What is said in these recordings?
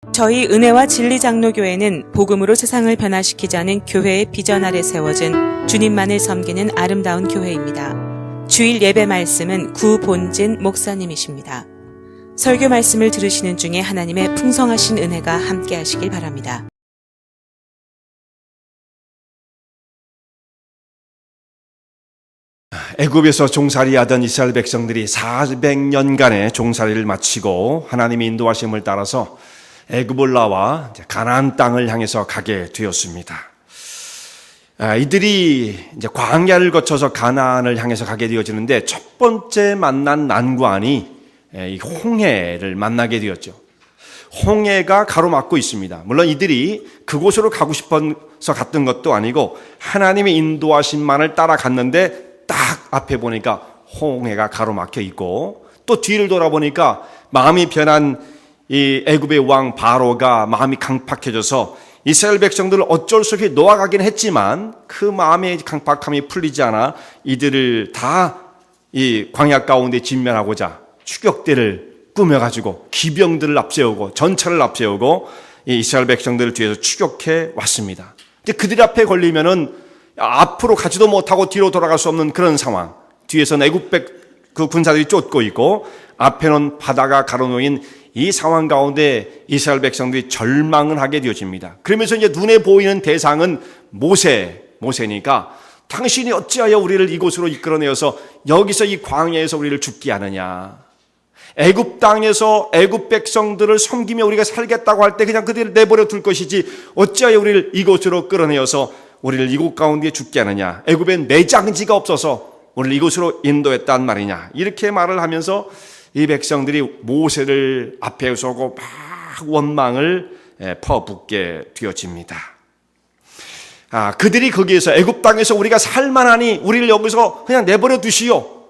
저희 은혜와 진리 장로교회는 복음으로 세상을 변화시키자는 교회의 비전 아래 세워진 주님만을 섬기는 아름다운 교회입니다. 주일 예배 말씀은 구본진 목사님이십니다. 설교 말씀을 들으시는 중에 하나님의 풍성하신 은혜가 함께 하시길 바랍니다. 애굽에서 종살이하던 이스라엘 백성들이 400년간의 종살이를 마치고 하나님의 인도하심을 따라서 애굽을 나와 가나안 땅을 향해서 가게 되었습니다. 이들이 이제 광야를 거쳐서 가나안을 향해서 가게 되어지는데 첫 번째 만난 난관이 이 홍해를 만나게 되었죠. 홍해가 가로막고 있습니다. 물론 이들이 그곳으로 가고 싶어서 갔던 것도 아니고 하나님의 인도하심만을 따라갔는데 딱 앞에 보니까 홍해가 가로막혀 있고 또 뒤를 돌아보니까 마음이 변한 이 애굽의 왕 바로가 마음이 강팍해져서 이스라엘 백성들을 어쩔 수 없이 놓아가긴 했지만 그 마음의 강팍함이 풀리지 않아 이들을 다 이 광야 가운데 진멸하고자 추격대를 꾸며가지고 기병들을 앞세우고 전차를 앞세우고 이 이스라엘 백성들을 뒤에서 추격해 왔습니다. 근데 그들 앞에 걸리면은 앞으로 가지도 못하고 뒤로 돌아갈 수 없는 그런 상황. 뒤에서는 애굽 그 군사들이 쫓고 있고 앞에는 바다가 가로놓인 이 상황 가운데 이스라엘 백성들이 절망을 하게 되어집니다. 그러면서 이제 눈에 보이는 대상은 모세니까 당신이 어찌하여 우리를 이곳으로 이끌어내어서 여기서 이 광야에서 우리를 죽게 하느냐. 애굽 땅에서 애굽 백성들을 섬기며 우리가 살겠다고 할 때 그냥 그들을 내버려 둘 것이지 어찌하여 우리를 이곳으로 끌어내어서 우리를 이곳 가운데 죽게 하느냐. 애굽엔 매장지가 없어서 우리를 이곳으로 인도했단 말이냐. 이렇게 말을 하면서 이 백성들이 모세를 앞에 서고 막 원망을 퍼붓게 되어집니다. 그들이 거기에서 애굽 땅에서 우리가 살만하니 우리를 여기서 그냥 내버려 두시오.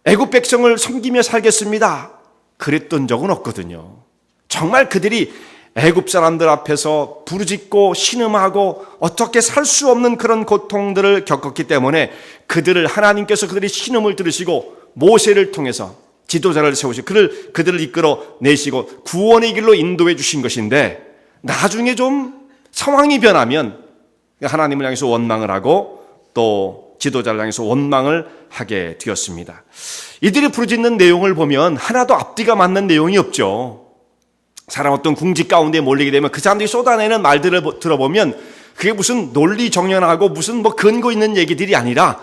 애굽 백성을 섬기며 살겠습니다. 그랬던 적은 없거든요. 정말 그들이 애굽 사람들 앞에서 부르짖고 신음하고 어떻게 살 수 없는 그런 고통들을 겪었기 때문에 하나님께서 그들의 신음을 들으시고 모세를 통해서 지도자를 세우시고 그들을 이끌어 내시고 구원의 길로 인도해 주신 것인데 나중에 좀 상황이 변하면 하나님을 향해서 원망을 하고 또 지도자를 향해서 원망을 하게 되었습니다. 이들이 부르짖는 내용을 보면 하나도 앞뒤가 맞는 내용이 없죠. 사람 어떤 궁지 가운데 몰리게 되면 그 사람들이 쏟아내는 말들을 들어보면 그게 무슨 논리 정연하고 무슨 근거 있는 얘기들이 아니라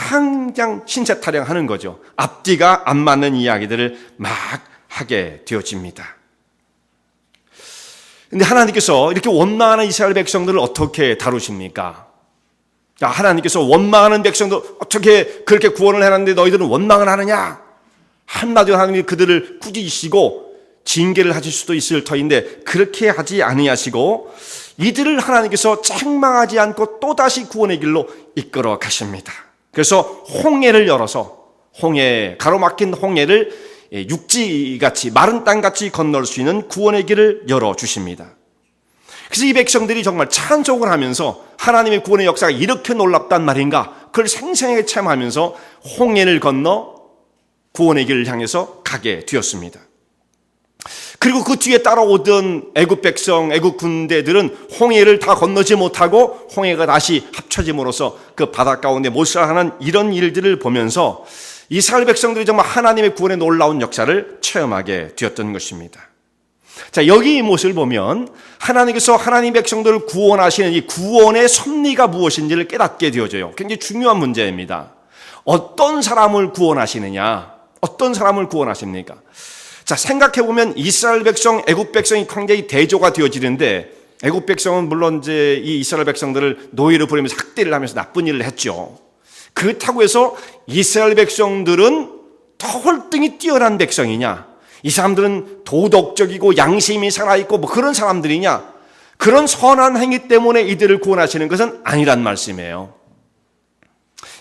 그냥 신세 타령하는 거죠. 앞뒤가 안 맞는 이야기들을 막 하게 되어집니다. 근데 하나님께서 이렇게 원망하는 이스라엘 백성들을 어떻게 다루십니까? 하나님께서 원망하는 백성들 어떻게 그렇게 구원을 해놨는데 너희들은 원망을 하느냐? 한마디로 하나님이 그들을 꾸짖으시고 징계를 하실 수도 있을 터인데 그렇게 하지 아니하시고 이들을 하나님께서 책망하지 않고 또다시 구원의 길로 이끌어 가십니다. 그래서 홍해를 열어서 가로막힌 홍해를 육지같이 마른 땅같이 건널 수 있는 구원의 길을 열어주십니다. 그래서 이 백성들이 정말 찬송을 하면서 하나님의 구원의 역사가 이렇게 놀랍단 말인가 그걸 생생하게 체험하면서 홍해를 건너 구원의 길을 향해서 가게 되었습니다. 그리고 그 뒤에 따라오던 애굽 백성, 애굽 군대들은 홍해를 다 건너지 못하고 홍해가 다시 합쳐짐으로써 그 바다 가운데 몰살하는 이런 일들을 보면서 이스라엘 백성들이 정말 하나님의 구원의 놀라운 역사를 체험하게 되었던 것입니다. 자, 여기 이 모습을 보면 하나님께서 하나님 백성들을 구원하시는 이 구원의 섭리가 무엇인지를 깨닫게 되어져요. 굉장히 중요한 문제입니다. 어떤 사람을 구원하시느냐? 어떤 사람을 구원하십니까? 자, 생각해보면 이스라엘 백성, 애굽 백성이 굉장히 대조가 되어지는데 애굽 백성은 물론 이제 이 이스라엘 백성들을 노예로 부리면서 학대를 하면서 나쁜 일을 했죠. 그렇다고 해서 이스라엘 백성들은 더 헐등이 뛰어난 백성이냐? 이 사람들은 도덕적이고 양심이 살아있고 그런 사람들이냐? 그런 선한 행위 때문에 이들을 구원하시는 것은 아니란 말씀이에요.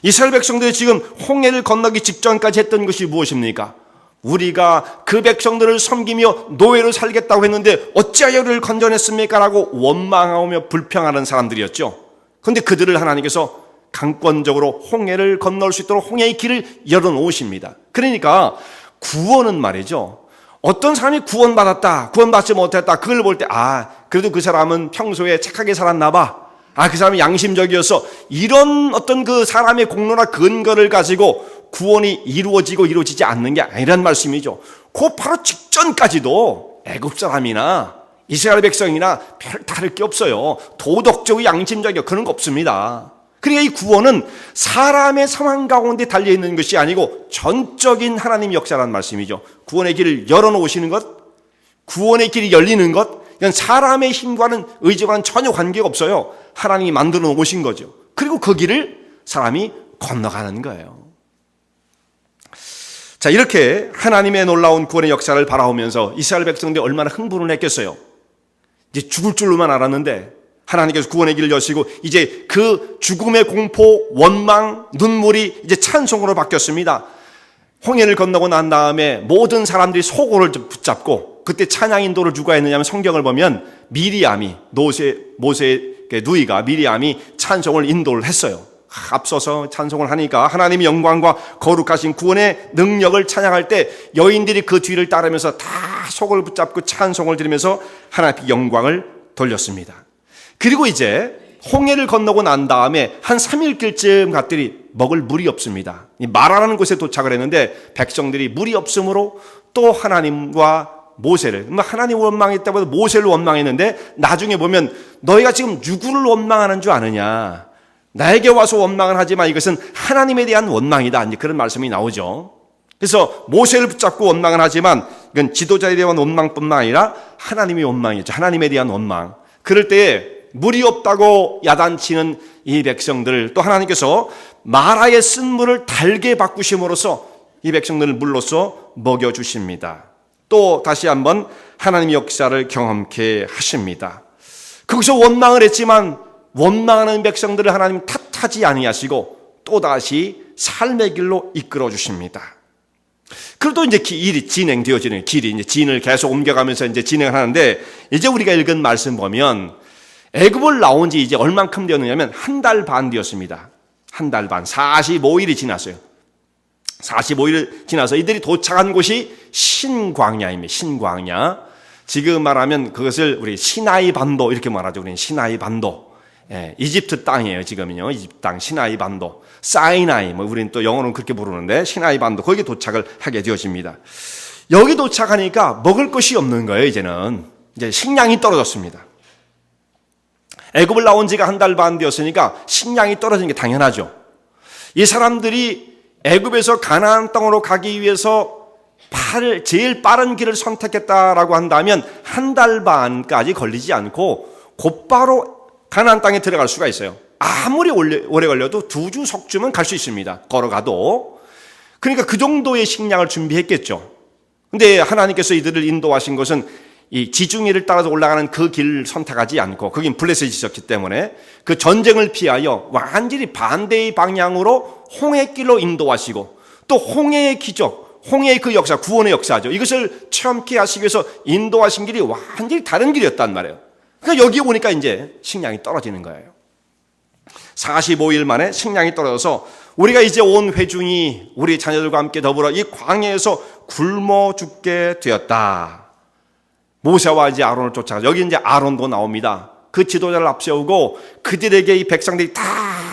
이스라엘 백성들이 지금 홍해를 건너기 직전까지 했던 것이 무엇입니까? 우리가 그 백성들을 섬기며 노예로 살겠다고 했는데 어찌하여 우리를 건져냈습니까? 라고 원망하며 불평하는 사람들이었죠. 그런데 그들을 하나님께서 강권적으로 홍해를 건널 수 있도록 홍해의 길을 열어놓으십니다. 그러니까 구원은 말이죠. 어떤 사람이 구원받았다, 구원받지 못했다, 그걸 볼 때, 그래도 그 사람은 평소에 착하게 살았나 봐. 그 사람이 양심적이었어. 이런 어떤 그 사람의 공로나 근거를 가지고 구원이 이루어지고 이루어지지 않는 게 아니란 말씀이죠. 그 바로 직전까지도 애굽 사람이나 이스라엘 백성이나 별 다를 게 없어요. 도덕적이고 양심적이고 그런 거 없습니다. 그러니까 이 구원은 사람의 상황 가운데 달려있는 것이 아니고 전적인 하나님 역사라는 말씀이죠. 구원의 길을 열어놓으시는 것, 구원의 길이 열리는 것, 이건 사람의 힘과는 의지와는 전혀 관계가 없어요. 하나님이 만들어 놓으신 거죠. 그리고 그 길을 사람이 건너가는 거예요. 자, 이렇게 하나님의 놀라운 구원의 역사를 바라보면서 이스라엘 백성들이 얼마나 흥분을 했겠어요. 이제 죽을 줄로만 알았는데 하나님께서 구원의 길을 여시고 이제 그 죽음의 공포, 원망, 눈물이 이제 찬송으로 바뀌었습니다. 홍해를 건너고 난 다음에 모든 사람들이 소고를 붙잡고 그때 찬양 인도를 누가 했느냐면 성경을 보면 미리암이 모세의 누이가 미리암이 찬송을 인도를 했어요. 앞서서 찬송을 하니까 하나님의 영광과 거룩하신 구원의 능력을 찬양할 때 여인들이 그 뒤를 따르면서 다 속을 붙잡고 찬송을 드리면서 하나님께 영광을 돌렸습니다. 그리고 이제 홍해를 건너고 난 다음에 한 3일길쯤 갔더니 먹을 물이 없습니다. 마라라는 곳에 도착을 했는데 백성들이 물이 없으므로 또 하나님과 모세를, 하나님을 원망했다고 해도 모세를 원망했는데 나중에 보면 너희가 지금 누구를 원망하는 줄 아느냐, 나에게 와서 원망을 하지만 이것은 하나님에 대한 원망이다, 이제 그런 말씀이 나오죠. 그래서 모세를 붙잡고 원망을 하지만 이건 지도자에 대한 원망뿐만 아니라 하나님의 원망이죠. 하나님에 대한 원망. 그럴 때에 물이 없다고 야단치는 이 백성들, 또 하나님께서 마라의 쓴 물을 달게 바꾸심으로써 이 백성들을 물로써 먹여주십니다. 또 다시 한번 하나님의 역사를 경험케 하십니다. 거기서 원망을 했지만 원망하는 백성들을 하나님 탓하지 아니하시고 또다시 삶의 길로 이끌어 주십니다. 그래도 이제 일이 진행되어지는 길이 이제 진을 계속 옮겨가면서 이제 진행을 하는데, 이제 우리가 읽은 말씀 보면 애굽을 나온 지 이제 얼만큼 되었느냐면 한 달 반 되었습니다. 한 달 반, 45일이 지났어요. 45일 지나서 이들이 도착한 곳이 신광야입니다. 신광야. 지금 말하면 그것을 우리 시나이 반도 이렇게 말하죠. 우리는 시나이 반도. 이집트 땅이에요. 지금은요. 이집트 땅 시나이 반도. 사이나이, 우리는 또 영어로는 그렇게 부르는데 시나이 반도, 거기에 도착을 하게 되어집니다. 여기 도착하니까 먹을 것이 없는 거예요. 이제는 이제 식량이 떨어졌습니다. 애굽을 나온 지가 한 달 반 되었으니까 식량이 떨어지는 게 당연하죠. 이 사람들이 애굽에서 가나안 땅으로 가기 위해서 제일 빠른 길을 선택했다라고 한다면 한 달 반까지 걸리지 않고 곧바로 가나안 땅에 들어갈 수가 있어요. 아무리 오래 걸려도 2주 석주면 갈 수 있습니다. 걸어가도. 그러니까 그 정도의 식량을 준비했겠죠. 근데 하나님께서 이들을 인도하신 것은 이 지중해를 따라서 올라가는 그 길을 선택하지 않고, 거긴 블레셋이 있었기 때문에 그 전쟁을 피하여 완전히 반대의 방향으로 홍해길로 인도하시고, 또 홍해의 기적, 홍해의 그 역사, 구원의 역사죠. 이것을 체험케 하시기 위해서 인도하신 길이 완전히 다른 길이었단 말이에요. 그러니까 여기 오니까 이제 식량이 떨어지는 거예요. 45일 만에 식량이 떨어져서 우리가 이제 온 회중이 우리 자녀들과 함께 더불어 이 광야에서 굶어 죽게 되었다. 모세와 이제 아론을 쫓아가, 여기 이제 아론도 나옵니다. 그 지도자를 앞세우고 그들에게 이 백성들이 다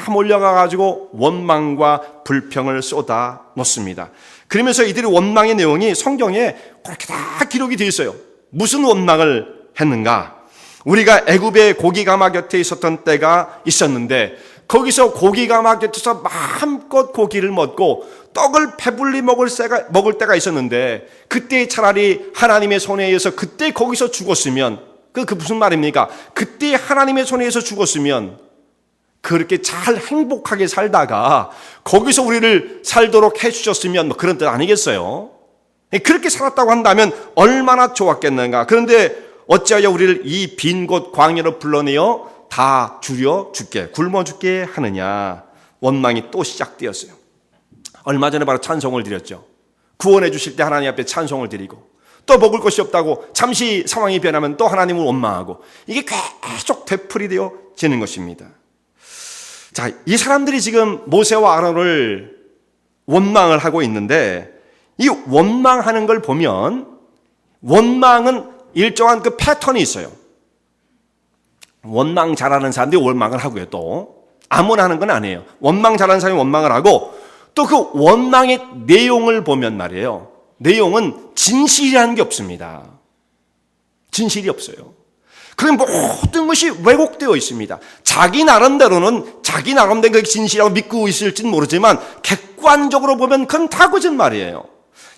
몰려가가지고 원망과 불평을 쏟아 놓습니다. 그러면서 이들의 원망의 내용이 성경에 그렇게 다 기록이 되어 있어요. 무슨 원망을 했는가? 우리가 애굽의 고기가마 곁에 있었던 때가 있었는데 거기서 고기가마 곁에서 마음껏 고기를 먹고 떡을 배불리 먹을 때가 있었는데, 그때 차라리 하나님의 손에 의해서 그때 거기서 죽었으면, 그 무슨 말입니까? 그때 하나님의 손에 의해서 죽었으면 그렇게 잘 행복하게 살다가 거기서 우리를 살도록 해주셨으면 그런 뜻 아니겠어요? 그렇게 살았다고 한다면 얼마나 좋았겠는가. 그런데 어찌하여 우리를 이 빈 곳 광야로 불러내어 다 줄여 죽게, 굶어 죽게 하느냐. 원망이 또 시작되었어요. 얼마 전에 바로 찬송을 드렸죠. 구원해 주실 때 하나님 앞에 찬송을 드리고, 또 먹을 것이 없다고 잠시 상황이 변하면 또 하나님을 원망하고, 이게 계속 되풀이되어지는 것입니다. 자, 이 사람들이 지금 모세와 아론을 원망을 하고 있는데, 이 원망하는 걸 보면 원망은 일정한 그 패턴이 있어요. 원망 잘하는 사람들이 원망을 하고요. 또 아무나 하는 건 아니에요. 원망 잘하는 사람이 원망을 하고 또 그 원망의 내용을 보면 말이에요. 내용은 진실이라는 게 없습니다. 진실이 없어요. 그런 모든 것이 왜곡되어 있습니다. 자기 나름대로는 자기 나름대로 그게 진실이라고 믿고 있을지는 모르지만 객관적으로 보면 그건 다 거짓말이에요.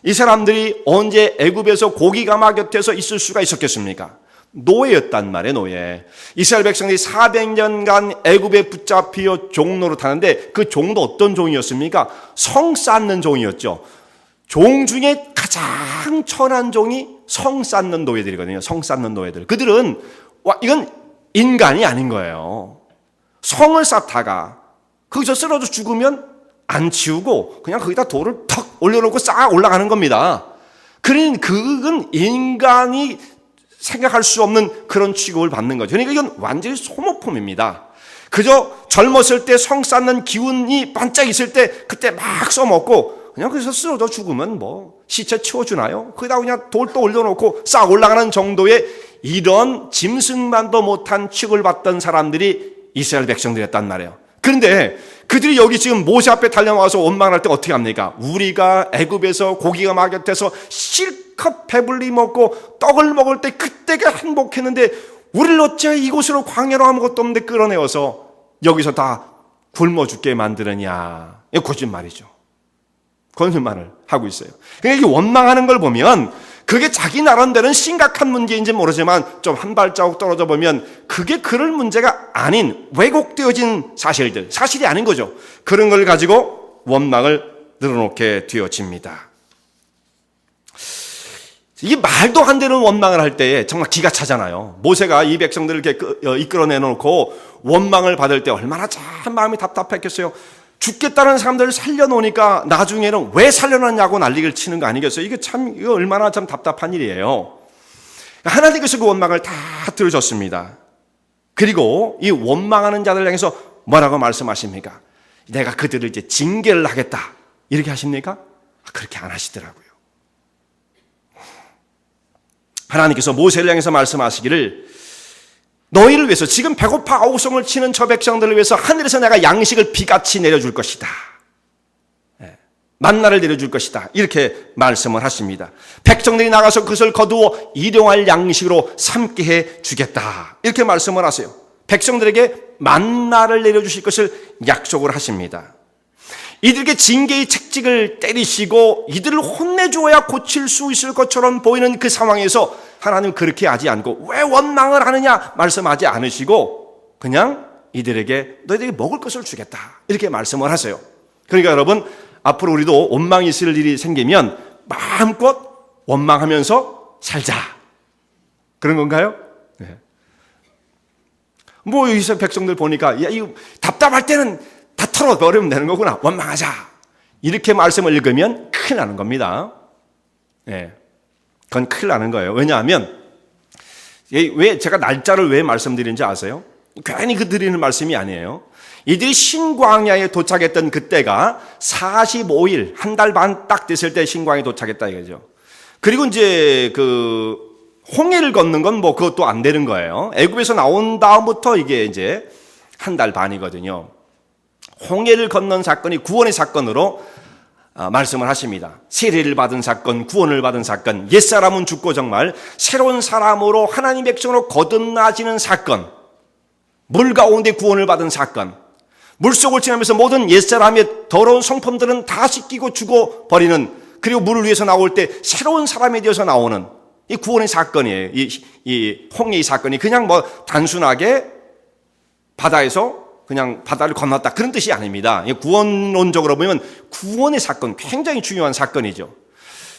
이 사람들이 언제 애굽에서 고기가마 곁에서 있을 수가 있었겠습니까? 노예였단 말이에요. 노예. 이스라엘 백성들이 400년간 애굽에 붙잡혀 종로로 타는데 그 종도 어떤 종이었습니까? 성 쌓는 종이었죠. 종 중에 가장 천한 종이 성 쌓는 노예들이거든요. 성 쌓는 노예들. 그들은 이건 인간이 아닌 거예요. 성을 쌓다가 거기서 쓰러져 죽으면 안 치우고 그냥 거기다 돌을 턱 올려놓고 싹 올라가는 겁니다. 그러니 그건 인간이 생각할 수 없는 그런 취급을 받는 거죠. 그러니까 이건 완전히 소모품입니다. 그저 젊었을 때 성 쌓는 기운이 반짝 있을 때 그때 막 써먹고 그냥 그래서 쓰러져 죽으면 뭐 시체 치워주나요? 거기다 그냥 돌도 올려놓고 싹 올라가는 정도의 이런 짐승만도 못한 취급을 받던 사람들이 이스라엘 백성들이었단 말이에요. 그런데 그들이 여기 지금 모세 앞에 달려와서 원망할 때 어떻게 합니까? 우리가 애굽에서 고기가 막 곁에서 실컷 배불리 먹고 떡을 먹을 때 그때가 행복했는데 우리를 어째 이곳으로 광야로 아무것도 없는데 끌어내어서 여기서 다 굶어 죽게 만드느냐. 이거 거짓말이죠. 거짓말을 하고 있어요. 그러니까 이 원망하는 걸 보면 그게 자기 나름대로는 심각한 문제인지 모르지만 좀 한 발자국 떨어져 보면 그게 그럴 문제가 아닌 왜곡되어진 사실들, 사실이 아닌 거죠. 그런 걸 가지고 원망을 늘어놓게 되어집니다. 이게 말도 안 되는 원망을 할 때에 정말 기가 차잖아요. 모세가 이 백성들을 이렇게 이끌어내놓고 원망을 받을 때 얼마나 참 마음이 답답했겠어요. 죽겠다는 사람들을 살려놓으니까 나중에는 왜 살려놨냐고 난리를 치는 거 아니겠어요? 이거 얼마나 참 답답한 일이에요. 하나님께서 그 원망을 다 들으셨습니다. 그리고 이 원망하는 자들 향해서 뭐라고 말씀하십니까? 내가 그들을 이제 징계를 하겠다. 이렇게 하십니까? 그렇게 안 하시더라고요. 하나님께서 모세를 향해서 말씀하시기를 너희를 위해서 지금 배고파 아우성을 치는 저 백성들을 위해서 하늘에서 내가 양식을 비같이 내려줄 것이다. 만나를 내려줄 것이다. 이렇게 말씀을 하십니다. 백성들이 나가서 그것을 거두어 일용할 양식으로 삼게 해 주겠다. 이렇게 말씀을 하세요. 백성들에게 만나를 내려주실 것을 약속을 하십니다. 이들에게 징계의 책찍을 때리시고 이들을 혼내주어야 고칠 수 있을 것처럼 보이는 그 상황에서 하나님은 그렇게 하지 않고 왜 원망을 하느냐 말씀하지 않으시고 그냥 이들에게 너희들에게 먹을 것을 주겠다 이렇게 말씀을 하세요. 그러니까 여러분 앞으로 우리도 원망이 있을 일이 생기면 마음껏 원망하면서 살자 그런 건가요? 네. 뭐 이스라엘 백성들 보니까 야 이거 답답할 때는 다 털어버리면 되는 거구나. 원망하자. 이렇게 말씀을 읽으면 큰일 나는 겁니다. 예. 그건 큰일 나는 거예요. 왜냐하면, 왜, 제가 날짜를 왜 말씀드리는지 아세요? 괜히 그 드리는 말씀이 아니에요. 이들이 신광야에 도착했던 그때가 45일, 한 달 반 딱 됐을 때 신광야에 도착했다 이거죠. 그리고 이제 홍해를 걷는 건 뭐 그것도 안 되는 거예요. 애굽에서 나온 다음부터 이게 이제 한 달 반이거든요. 홍해를 건넌 사건이 구원의 사건으로 말씀을 하십니다. 세례를 받은 사건, 구원을 받은 사건, 옛사람은 죽고 정말 새로운 사람으로 하나님 백성으로 거듭나지는 사건, 물 가운데 구원을 받은 사건, 물속을 지나면서 모든 옛사람의 더러운 성품들은 다 씻기고 죽어버리는 그리고 물을 위해서 나올 때 새로운 사람이 되어서 나오는 이 구원의 사건이에요. 이 홍해의 사건이 그냥 뭐 단순하게 바다에서 그냥 바다를 건넜다 그런 뜻이 아닙니다. 구원론적으로 보면 구원의 사건 굉장히 중요한 사건이죠.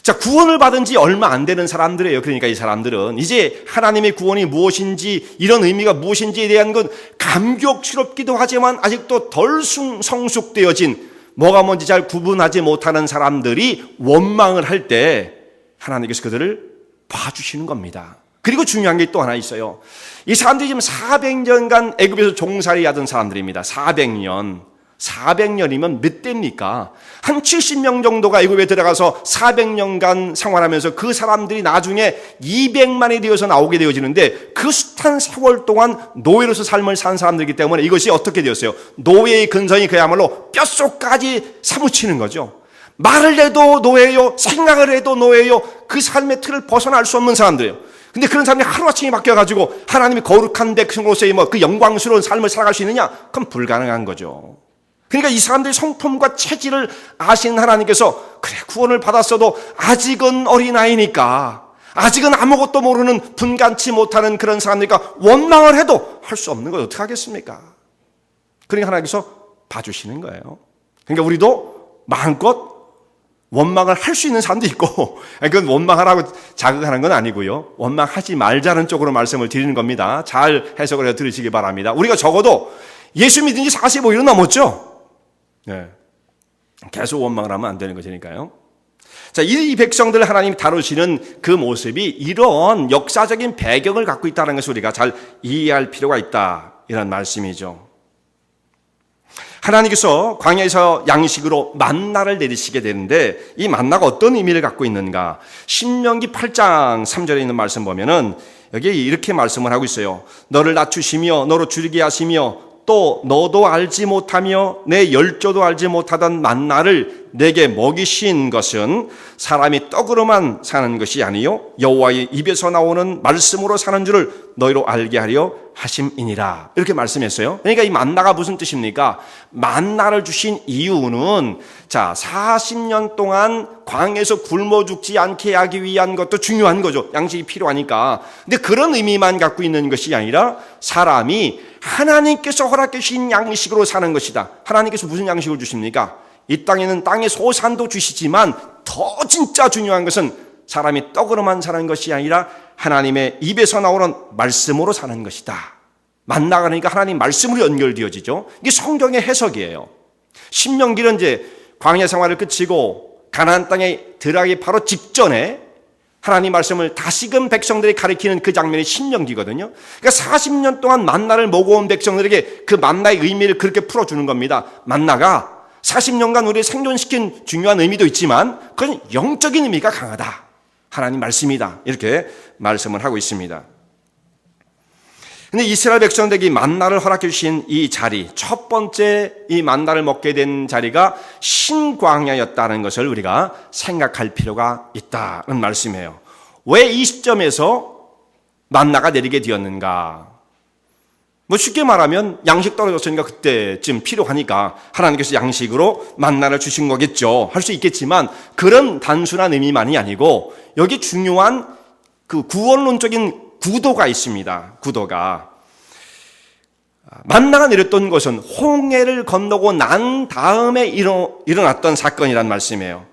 자, 구원을 받은 지 얼마 안 되는 사람들이에요. 그러니까 이 사람들은 이제 하나님의 구원이 무엇인지 이런 의미가 무엇인지에 대한 건 감격스럽기도 하지만 아직도 덜 성숙되어진 뭐가 뭔지 잘 구분하지 못하는 사람들이 원망을 할 때 하나님께서 그들을 봐주시는 겁니다. 그리고 중요한 게 또 하나 있어요. 이 사람들이 지금 400년간 애굽에서 종살이 하던 사람들입니다. 400년. 400년이면 몇 대입니까? 한 70명 정도가 애굽에 들어가서 400년간 생활하면서 그 사람들이 나중에 200만이 되어서 나오게 되어지는데 그 숱한 세월 동안 노예로서 삶을 산 사람들이기 때문에 이것이 어떻게 되었어요? 노예의 근성이 그야말로 뼛속까지 사무치는 거죠. 말을 해도 노예요, 생각을 해도 노예요. 그 삶의 틀을 벗어날 수 없는 사람들이에요. 근데 그런 사람이 하루아침에 바뀌어가지고 하나님의 거룩한 백성으로서의 그 영광스러운 삶을 살아갈 수 있느냐? 그건 불가능한 거죠. 그러니까 이 사람들의 성품과 체질을 아시는 하나님께서 그래 구원을 받았어도 아직은 어린아이니까 아직은 아무것도 모르는 분간치 못하는 그런 사람이니까 원망을 해도 할 수 없는 걸 어떻게 하겠습니까? 그러니까 하나님께서 봐주시는 거예요. 그러니까 우리도 마음껏 원망을 할 수 있는 사람도 있고 그건 원망하라고 자극하는 건 아니고요. 원망하지 말자는 쪽으로 말씀을 드리는 겁니다. 잘 해석을 해서 들으시기 바랍니다. 우리가 적어도 예수 믿은 지 45일은 넘었죠. 네. 계속 원망을 하면 안 되는 것이니까요. 자, 이 백성들을 하나님이 다루시는 그 모습이 이런 역사적인 배경을 갖고 있다는 것을 우리가 잘 이해할 필요가 있다. 이런 말씀이죠. 하나님께서 광야에서 양식으로 만나를 내리시게 되는데 이 만나가 어떤 의미를 갖고 있는가? 신명기 8장 3절에 있는 말씀 보면은 여기에 이렇게 말씀을 하고 있어요. 너를 낮추시며 너로 줄이게 하시며 또 너도 알지 못하며 내 열조도 알지 못하던 만나를 내게 먹이신 것은 사람이 떡으로만 사는 것이 아니요 여호와의 입에서 나오는 말씀으로 사는 줄을 너희로 알게 하려 하심이니라. 이렇게 말씀했어요. 그러니까 이 만나가 무슨 뜻입니까? 만나를 주신 이유는 자 40년 동안 광야에서 굶어 죽지 않게 하기 위한 것도 중요한 거죠. 양식이 필요하니까. 근데 그런 의미만 갖고 있는 것이 아니라 사람이 하나님께서 허락해 주신 양식으로 사는 것이다. 하나님께서 무슨 양식을 주십니까? 이 땅에는 땅의 소산도 주시지만 더 진짜 중요한 것은 사람이 떡으로만 사는 것이 아니라 하나님의 입에서 나오는 말씀으로 사는 것이다. 만나가 그러니까 하나님 말씀으로 연결되어지죠. 이게 성경의 해석이에요. 신명기는 이제 광야 생활을 끝이고 가나안 땅에 들어가기 바로 직전에 하나님 말씀을 다시금 백성들이 가리키는 그 장면이 신명기거든요. 그러니까 40년 동안 만나를 먹어온 백성들에게 그 만나의 의미를 그렇게 풀어주는 겁니다. 만나가 40년간 우리를 생존시킨 중요한 의미도 있지만 그건 영적인 의미가 강하다. 하나님 말씀이다. 이렇게 말씀을 하고 있습니다. 근데 이스라엘 백성들에게 만나를 허락해 주신 이 자리, 첫 번째 이 만나를 먹게 된 자리가 신광야였다는 것을 우리가 생각할 필요가 있다는 말씀이에요. 왜 이 시점에서 만나가 내리게 되었는가? 뭐 쉽게 말하면 양식 떨어졌으니까 그때쯤 필요하니까 하나님께서 양식으로 만나를 주신 거겠죠. 할 수 있겠지만 그런 단순한 의미만이 아니고 여기 중요한 그 구원론적인 구도가 있습니다. 구도가. 만나가 내렸던 것은 홍해를 건너고 난 다음에 일어났던 사건이란 말씀이에요.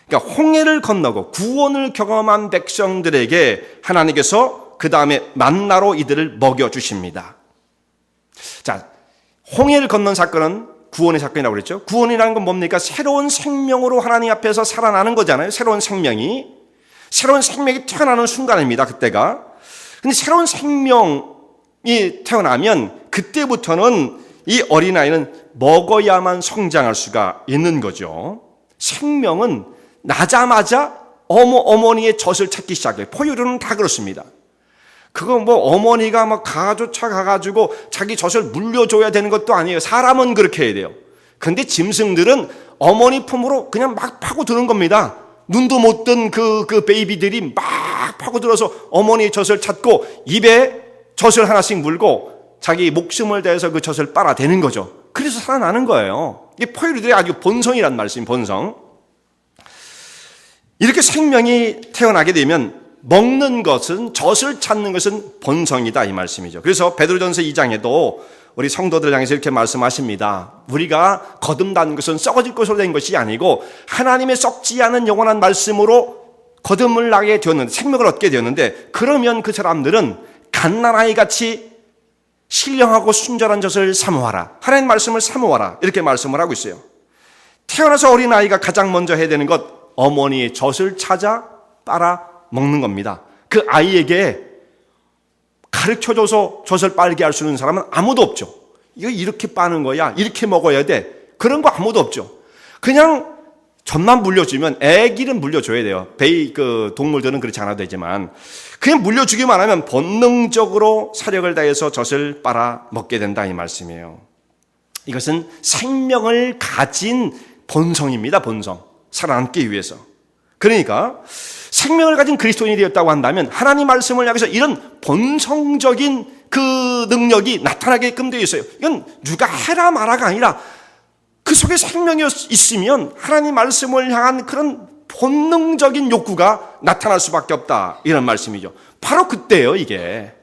그러니까 홍해를 건너고 구원을 경험한 백성들에게 하나님께서 그 다음에 만나로 이들을 먹여주십니다. 자, 홍해를 건넌 사건은 구원의 사건이라고 그랬죠. 구원이라는 건 뭡니까? 새로운 생명으로 하나님 앞에서 살아나는 거잖아요. 새로운 생명이 태어나는 순간입니다. 그때가. 근데 새로운 생명이 태어나면 그때부터는 이 어린아이는 먹어야만 성장할 수가 있는 거죠. 생명은 나자마자 어머니의 젖을 찾기 시작해요. 포유류는 다 그렇습니다. 그거 뭐 어머니가 막 쫓아가가지고 자기 젖을 물려줘야 되는 것도 아니에요. 사람은 그렇게 해야 돼요. 근데 짐승들은 어머니 품으로 그냥 막 파고드는 겁니다. 눈도 못 뜬 그 베이비들이 막 파고들어서 어머니의 젖을 찾고 입에 젖을 하나씩 물고 자기 목숨을 다해서 그 젖을 빨아대는 거죠. 그래서 살아나는 거예요. 이게 포유류들의 아주 본성이란 말씀이 본성. 이렇게 생명이 태어나게 되면 먹는 것은 젖을 찾는 것은 본성이다 이 말씀이죠. 그래서 베드로전서 2장에도 우리 성도들 향해서 이렇게 말씀하십니다. 우리가 거듭난 것은 썩어질 것으로 된 것이 아니고 하나님의 썩지 않은 영원한 말씀으로 거듭을 나게 되었는데 생명을 얻게 되었는데 그러면 그 사람들은 갓난아이 같이 신령하고 순전한 젖을 사모하라. 하나님 말씀을 사모하라. 이렇게 말씀을 하고 있어요. 태어나서 어린아이가 가장 먼저 해야 되는 것 어머니의 젖을 찾아 빨아 먹는 겁니다. 그 아이에게 가르쳐줘서 젖을 빨게 할 수 있는 사람은 아무도 없죠. 이거 이렇게 빠는 거야. 이렇게 먹어야 돼. 그런 거 아무도 없죠. 그냥 젖만 물려주면, 애기는 물려줘야 돼요. 동물들은 그렇지 않아도 되지만, 그냥 물려주기만 하면 본능적으로 사력을 다해서 젖을 빨아 먹게 된다, 이 말씀이에요. 이것은 생명을 가진 본성입니다, 본성. 살아남기 위해서. 그러니까 생명을 가진 그리스도인이 되었다고 한다면 하나님 말씀을 향해서 이런 본성적인 그 능력이 나타나게끔 되어 있어요. 이건 누가 해라 마라가 아니라 그 속에 생명이 있으면 하나님 말씀을 향한 그런 본능적인 욕구가 나타날 수밖에 없다, 이런 말씀이죠. 바로 그때예요. 이게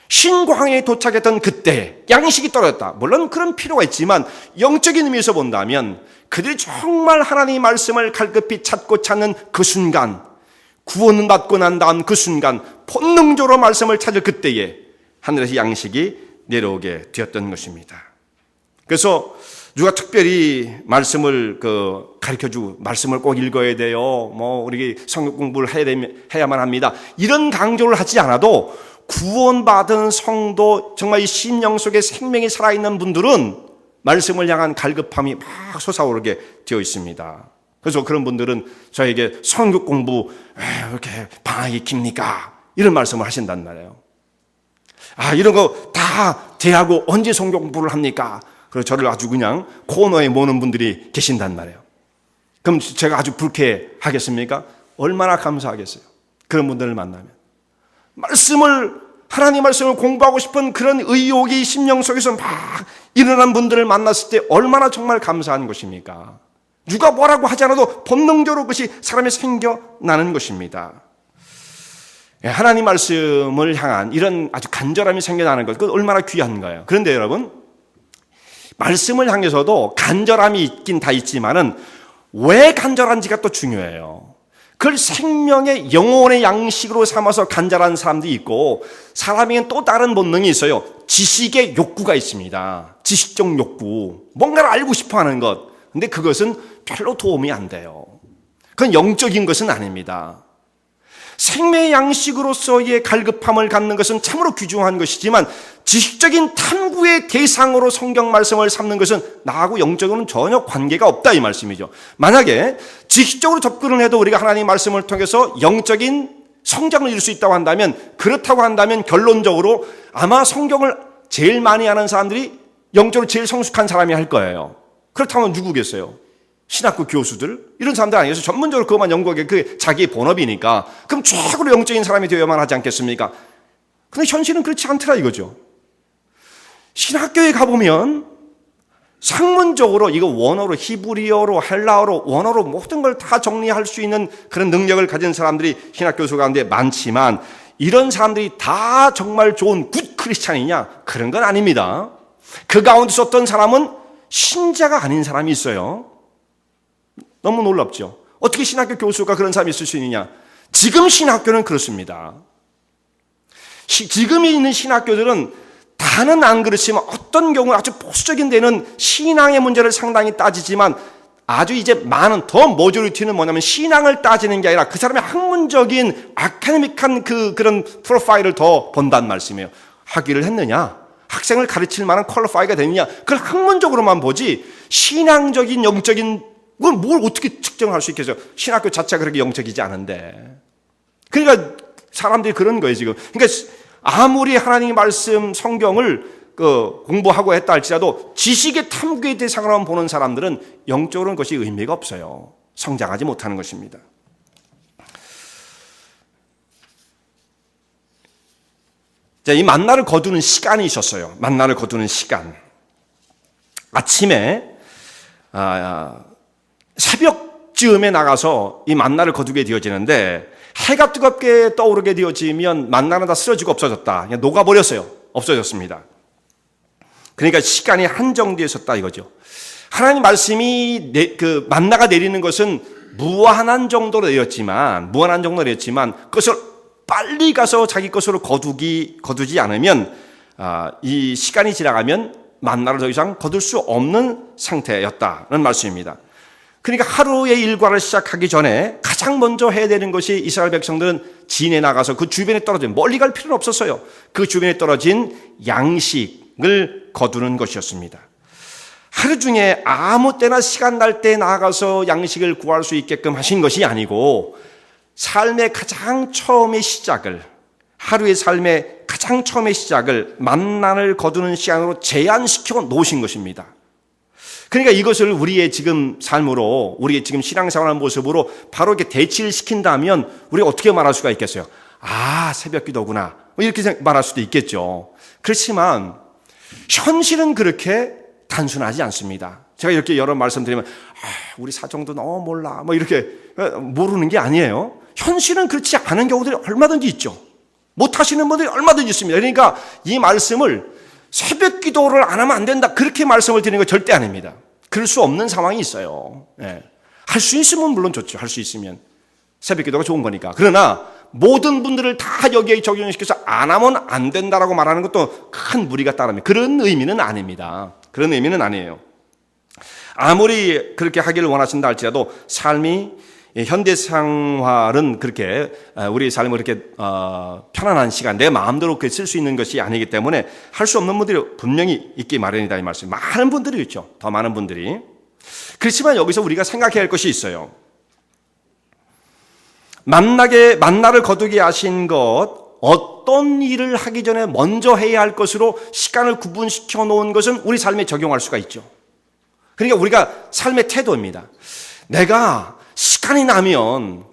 신광야에 도착했던 그때 양식이 떨어졌다. 물론 그런 필요가 있지만 영적인 의미에서 본다면 그들이 정말 하나님의 말씀을 갈급히 찾고 찾는 그 순간, 구원받고 난 다음 그 순간 본능적으로 말씀을 찾을 그때에 하늘에서 양식이 내려오게 되었던 것입니다. 그래서 누가 특별히 말씀을 가르쳐주고 말씀을 꼭 읽어야 돼요, 우리 성경 공부를 해야만 합니다, 이런 강조를 하지 않아도 구원받은 성도, 정말 이 심령 속에 생명이 살아있는 분들은 말씀을 향한 갈급함이 막 솟아오르게 되어 있습니다. 그래서 그런 분들은 저에게 성경 공부 왜 이렇게 방학이 깁니까? 이런 말씀을 하신단 말이에요. 이런 거 다 대하고 언제 성경 공부를 합니까? 그래서 저를 아주 그냥 코너에 모는 분들이 계신단 말이에요. 그럼 제가 아주 불쾌하겠습니까? 얼마나 감사하겠어요. 그런 분들을 만나면. 하나님 말씀을 공부하고 싶은 그런 의욕이 심령 속에서 막 일어난 분들을 만났을 때 얼마나 정말 감사한 것입니까? 누가 뭐라고 하지 않아도 본능적으로 그것이 사람이 생겨나는 것입니다. 하나님 말씀을 향한 이런 아주 간절함이 생겨나는 것, 그건 얼마나 귀한 거예요. 그런데 여러분, 말씀을 향해서도 간절함이 있긴 다 있지만은 왜 간절한지가 또 중요해요. 그걸 생명의 영혼의 양식으로 삼아서 간절한 사람도 있고, 사람에게는 또 다른 본능이 있어요. 지식의 욕구가 있습니다. 지식적 욕구, 뭔가를 알고 싶어 하는 것. 근데 그것은 별로 도움이 안 돼요. 그건 영적인 것은 아닙니다. 생명의 양식으로서의 갈급함을 갖는 것은 참으로 귀중한 것이지만 지식적인 탐구의 대상으로 성경 말씀을 삼는 것은 나하고 영적으로는 전혀 관계가 없다, 이 말씀이죠. 만약에 지식적으로 접근을 해도 우리가 하나님 말씀을 통해서 영적인 성장을 이룰 수 있다고 한다면, 그렇다고 한다면 결론적으로 아마 성경을 제일 많이 아는 사람들이 영적으로 제일 성숙한 사람이 할 거예요. 그렇다면 누구겠어요? 신학교 교수들? 이런 사람들 아니겠어요? 전문적으로 그것만 연구하게 그게 자기의 본업이니까. 그럼 최고로 영적인 사람이 되어야만 하지 않겠습니까? 근데 현실은 그렇지 않더라, 이거죠. 신학교에 가보면 상문적으로 이거 원어로, 히브리어로, 헬라어로, 원어로 모든 걸 다 정리할 수 있는 그런 능력을 가진 사람들이 신학교 교수 가운데 많지만, 이런 사람들이 다 정말 좋은 굿 크리스찬이냐? 그런 건 아닙니다. 그 가운데서 어떤 사람은 신자가 아닌 사람이 있어요. 너무 놀랍죠? 어떻게 신학교 교수가 그런 사람이 있을 수 있느냐? 지금 신학교는 그렇습니다. 지금 있는 신학교들은 다는 안 그렇지만 어떤 경우 아주 보수적인 데는 신앙의 문제를 상당히 따지지만, 아주 이제 많은 더 모조리티는 뭐냐면 신앙을 따지는 게 아니라 그 사람의 학문적인 아카데믹한 그런 프로파일을 더 본다는 말씀이에요. 학위를 했느냐? 학생을 가르칠 만한 퀄리파이가 되느냐? 그걸 학문적으로만 보지 신앙적인 영적인 그걸 뭘 어떻게 측정할 수 있겠어요? 신학교 자체가 그렇게 영적이지 않은데. 그러니까 사람들이 그런 거예요, 지금. 그러니까 아무리 하나님의 말씀, 성경을 공부하고 했다 할지라도 지식의 탐구의 대상으로만 보는 사람들은 영적으로는 그것이 의미가 없어요. 성장하지 못하는 것입니다. 자, 이 만나를 거두는 시간이 있었어요. 만나를 거두는 시간. 아침에 새벽쯤에 나가서 이 만나를 거두게 되어지는데, 해가 뜨겁게 떠오르게 되어지면 만나는 다 쓰러지고 없어졌다. 그냥 녹아버렸어요. 없어졌습니다. 그러니까 시간이 한정되어 있었다, 이거죠. 하나님 말씀이 만나가 내리는 것은 무한한 정도로 내렸지만 그것을 빨리 가서 자기 것으로 거두지 않으면 이 시간이 지나가면 만나를 더 이상 거둘 수 없는 상태였다는 말씀입니다. 그러니까 하루의 일과를 시작하기 전에 가장 먼저 해야 되는 것이, 이스라엘 백성들은 진에 나가서 그 주변에 떨어진, 멀리 갈 필요는 없었어요. 그 주변에 떨어진 양식을 거두는 것이었습니다. 하루 중에 아무 때나 시간 날 때 나가서 양식을 구할 수 있게끔 하신 것이 아니고 삶의 가장 처음의 시작을, 하루의 삶의 가장 처음의 시작을 만나를 거두는 시간으로 제한시켜 놓으신 것입니다. 그러니까 이것을 우리의 지금 삶으로, 우리의 지금 신앙생활하는 모습으로 바로 이렇게 대치를 시킨다면 우리가 어떻게 말할 수가 있겠어요? 아, 새벽 기도구나. 이렇게 말할 수도 있겠죠. 그렇지만 현실은 그렇게 단순하지 않습니다. 제가 이렇게 여러 말씀드리면 우리 사정도 너무 몰라 이렇게 모르는 게 아니에요. 현실은 그렇지 않은 경우들이 얼마든지 있죠. 못하시는 분들이 얼마든지 있습니다. 그러니까 이 말씀을 새벽 기도를 안 하면 안 된다 그렇게 말씀을 드리는 거 절대 아닙니다. 그럴 수 없는 상황이 있어요. 할 수 있으면 물론 좋죠. 할 수 있으면 새벽 기도가 좋은 거니까. 그러나 모든 분들을 다 여기에 적용시켜서 안 하면 안 된다라고 말하는 것도 큰 무리가 따릅니다. 그런 의미는 아닙니다. 그런 의미는 아니에요. 아무리 그렇게 하기를 원하신다 할지라도 삶이 현대생활은 그렇게 우리 삶을 그렇게 편안한 시간, 내 마음대로 그렇게 쓸 수 있는 것이 아니기 때문에 할 수 없는 분들이 분명히 있기 마련이다 이 말씀. 많은 분들이 있죠. 더 많은 분들이. 그렇지만 여기서 우리가 생각해야 할 것이 있어요. 만나를 거두게 하신 것, 어떤 일을 하기 전에 먼저 해야 할 것으로 시간을 구분시켜 놓은 것은 우리 삶에 적용할 수가 있죠. 그러니까 우리가 삶의 태도입니다. 내가 시간이 나면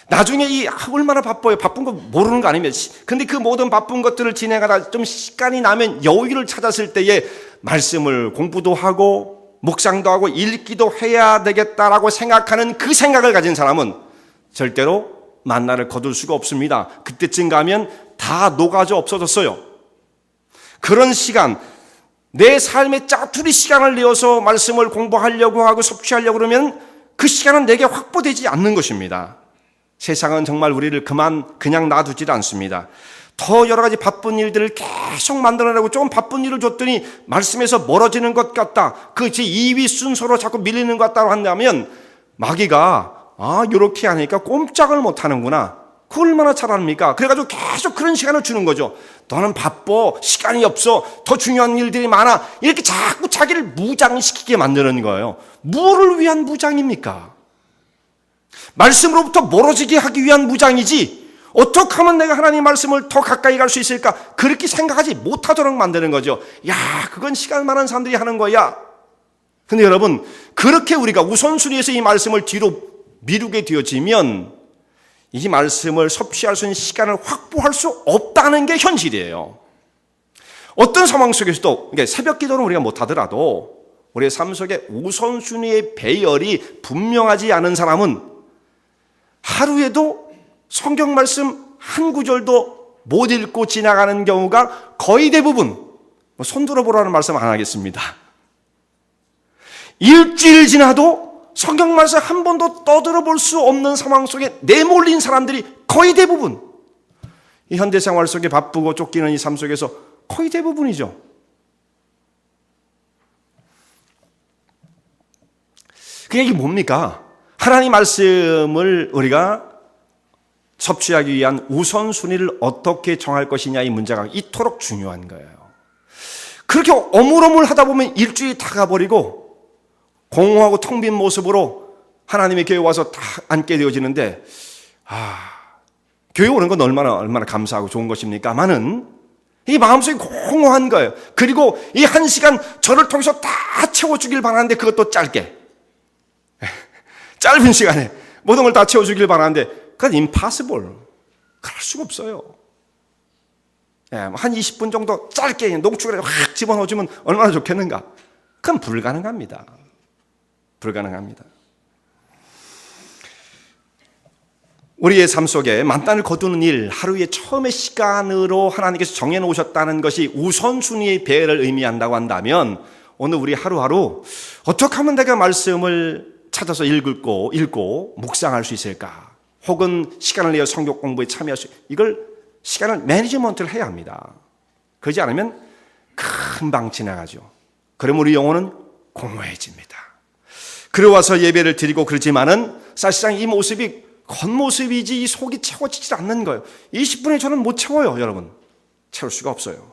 나중에 얼마나 바빠요. 바쁜 거 모르는 거 아니면. 근데 그 모든 바쁜 것들을 진행하다 좀 시간이 나면 여유를 찾았을 때에 말씀을 공부도 하고 묵상도 하고 읽기도 해야 되겠다라고 생각하는 그 생각을 가진 사람은 절대로 만나를 거둘 수가 없습니다. 그때쯤 가면 다 녹아져 없어졌어요. 그런 시간, 내 삶의 짜투리 시간을 내어서 말씀을 공부하려고 하고 섭취하려고 그러면 그 시간은 내게 확보되지 않는 것입니다. 세상은 정말 우리를 그냥 놔두지 않습니다. 더 여러 가지 바쁜 일들을 계속 만들어내고 조금 바쁜 일을 줬더니 말씀에서 멀어지는 것 같다. 그 제 2위 순서로 자꾸 밀리는 것 같다고 한다면 마귀가 이렇게 하니까 꼼짝을 못 하는구나. 그 얼마나 잘합니까? 그래가지고 계속 그런 시간을 주는 거죠. 너는 바빠, 시간이 없어, 더 중요한 일들이 많아. 이렇게 자꾸 자기를 무장시키게 만드는 거예요. 무엇을 위한 무장입니까? 말씀으로부터 멀어지게 하기 위한 무장이지, 어떻게 하면 내가 하나님 말씀을 더 가까이 갈 수 있을까? 그렇게 생각하지 못하도록 만드는 거죠. 야, 그건 시간 많은 사람들이 하는 거야. 근데 여러분, 그렇게 우리가 우선순위에서 이 말씀을 뒤로 미루게 되어지면 이 말씀을 섭취할 수 있는 시간을 확보할 수 없다는 게 현실이에요. 어떤 상황 속에서도, 그러니까 새벽 기도는 우리가 못하더라도 우리의 삶 속에 우선순위의 배열이 분명하지 않은 사람은 하루에도 성경 말씀 한 구절도 못 읽고 지나가는 경우가 거의 대부분, 손들어 보라는 말씀 안 하겠습니다. 일주일 지나도 성경 말씀 한 번도 떠들어 볼 수 없는 상황 속에 내몰린 사람들이 거의 대부분, 이 현대생활 속에 바쁘고 쫓기는 이 삶 속에서 거의 대부분이죠. 그게 이게 뭡니까? 하나님 말씀을 우리가 섭취하기 위한 우선순위를 어떻게 정할 것이냐, 이 문제가 이토록 중요한 거예요. 그렇게 어물어물 하다 보면 일주일이 다 가버리고 공허하고 텅 빈 모습으로 하나님의 교회에 와서 다 앉게 되어지는데, 교회 오는 건 얼마나 감사하고 좋은 것입니까만은 이 마음속이 공허한 거예요. 그리고 이 한 시간 저를 통해서 다 채워주길 바라는데 그것도 짧게, 짧은 시간에 모든 걸 다 채워주길 바라는데 그건 impossible. 그럴 수가 없어요. 한 20분 정도 짧게 농축을 확 집어넣어주면 얼마나 좋겠는가. 그건 불가능합니다. 불가능합니다. 우리의 삶 속에 만난을 거두는 일, 하루의 처음의 시간으로 하나님께서 정해놓으셨다는 것이 우선순위의 배를 의미한다고 한다면 오늘 우리 하루하루 어떻게 하면 내가 말씀을 찾아서 읽고 묵상할 수 있을까? 혹은 시간을 내어 성경 공부에 참여할 수, 이걸 시간을 매니지먼트를 해야 합니다. 그러지 않으면 금방 지나가죠. 그러면 우리 영혼은 공허해집니다. 그러와서 예배를 드리고 그러지만은 사실상 이 모습이 겉모습이지 이 속이 채워지지 않는 거예요. 20분에 저는 못 채워요, 여러분. 채울 수가 없어요.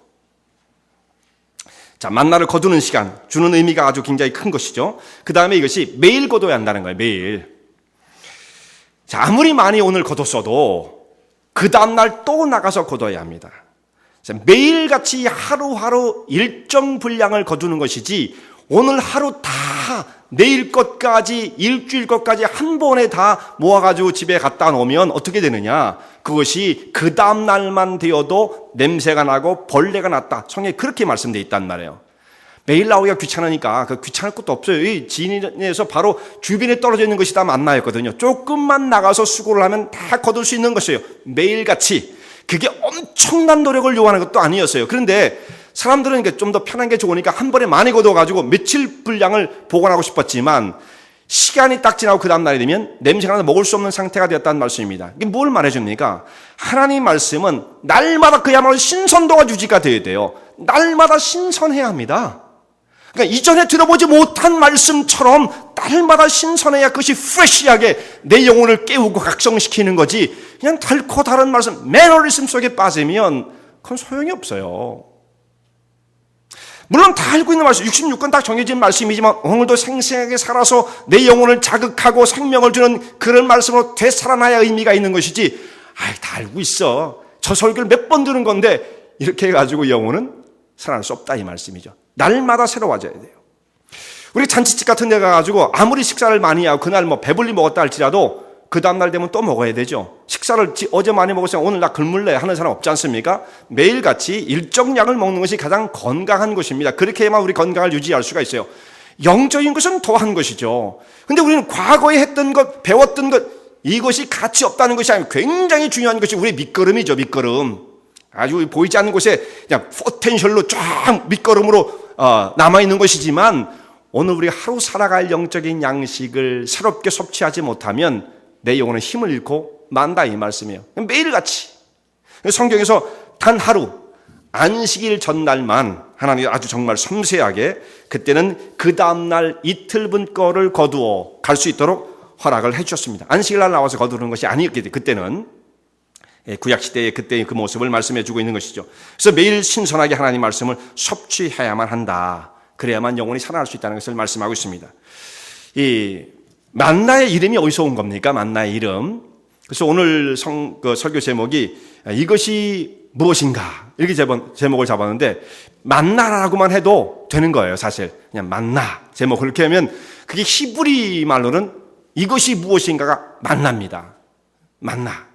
자, 만나를 거두는 시간 주는 의미가 아주 굉장히 큰 것이죠. 그 다음에 이것이 매일 거둬야 한다는 거예요. 매일. 자, 아무리 많이 오늘 거뒀어도 그 다음날 또 나가서 거둬야 합니다. 자, 매일같이 하루하루 일정 분량을 거두는 것이지 오늘 하루 다 내일 것까지 일주일 것까지 한 번에 다 모아가지고 집에 갖다 놓으면 어떻게 되느냐? 그것이 그 다음 날만 되어도 냄새가 나고 벌레가 났다. 성경에 그렇게 말씀되어 있단 말이에요. 매일 나오기가 귀찮으니까 그 귀찮을 것도 없어요. 이 진에서 바로 주변에 떨어져 있는 것이 다 만나였거든요. 조금만 나가서 수고를 하면 다 거둘 수 있는 것이에요. 매일같이. 그게 엄청난 노력을 요하는 것도 아니었어요. 그런데 사람들은 좀 더 편한 게 좋으니까 한 번에 많이 거둬가지고 며칠 분량을 보관하고 싶었지만 시간이 딱 지나고 그 다음 날이 되면 냄새가 나서 먹을 수 없는 상태가 되었다는 말씀입니다. 이게 뭘 말해줍니까? 하나님 말씀은 날마다 그야말로 신선도가 유지가 되어야 돼요. 날마다 신선해야 합니다. 그러니까 이전에 들어보지 못한 말씀처럼 날마다 신선해야 그것이 프레시하게 내 영혼을 깨우고 각성시키는 거지 그냥 닳고 다른 말씀, 매너리즘 속에 빠지면 그건 소용이 없어요. 물론 다 알고 있는 말씀, 66권 딱 정해진 말씀이지만 오늘도 생생하게 살아서 내 영혼을 자극하고 생명을 주는 그런 말씀으로 되살아나야 의미가 있는 것이지 다 알고 있어. 저 설교를 몇 번 들은 건데 이렇게 해가지고 영혼은 살아날 수 없다 이 말씀이죠. 날마다 새로워져야 돼요. 우리 잔치집 같은 데 가가지고 아무리 식사를 많이 하고 그날 배불리 먹었다 할지라도 그 다음날 되면 또 먹어야 되죠. 식사를 어제 많이 먹었으면 오늘 나 굶을래 하는 사람 없지 않습니까? 매일같이 일정량을 먹는 것이 가장 건강한 것입니다. 그렇게 해야만 우리 건강을 유지할 수가 있어요. 영적인 것은 더한 것이죠. 근데 우리는 과거에 했던 것, 배웠던 것 이것이 가치 없다는 것이 아니고 굉장히 중요한 것이 우리의 밑거름이죠. 밑거름. 아주 보이지 않는 곳에 그냥 포텐셜로 쫙 밑거름으로 남아있는 것이지만 오늘 우리가 하루 살아갈 영적인 양식을 새롭게 섭취하지 못하면 내 영혼의 힘을 잃고 만다 이 말씀이에요. 매일같이. 성경에서 단 하루 안식일 전날만 하나님이 아주 정말 섬세하게 그때는 그 다음날 이틀분 거를 거두어 갈 수 있도록 허락을 해 주셨습니다. 안식일날 나와서 거두는 것이 아니었기 때문에 그때는 구약시대의 그때의 그 모습을 말씀해 주고 있는 것이죠. 그래서 매일 신선하게 하나님 말씀을 섭취해야만 한다. 그래야만 영혼이 살아날 수 있다는 것을 말씀하고 있습니다. 이 만나의 이름이 어디서 온 겁니까? 만나의 이름. 그래서 오늘 설교 제목이 이것이 무엇인가 이렇게 제목을 잡았는데 만나라고만 해도 되는 거예요. 사실 그냥 만나 제목 그렇게 하면 그게 히브리 말로는 이것이 무엇인가가 만납니다. 만나.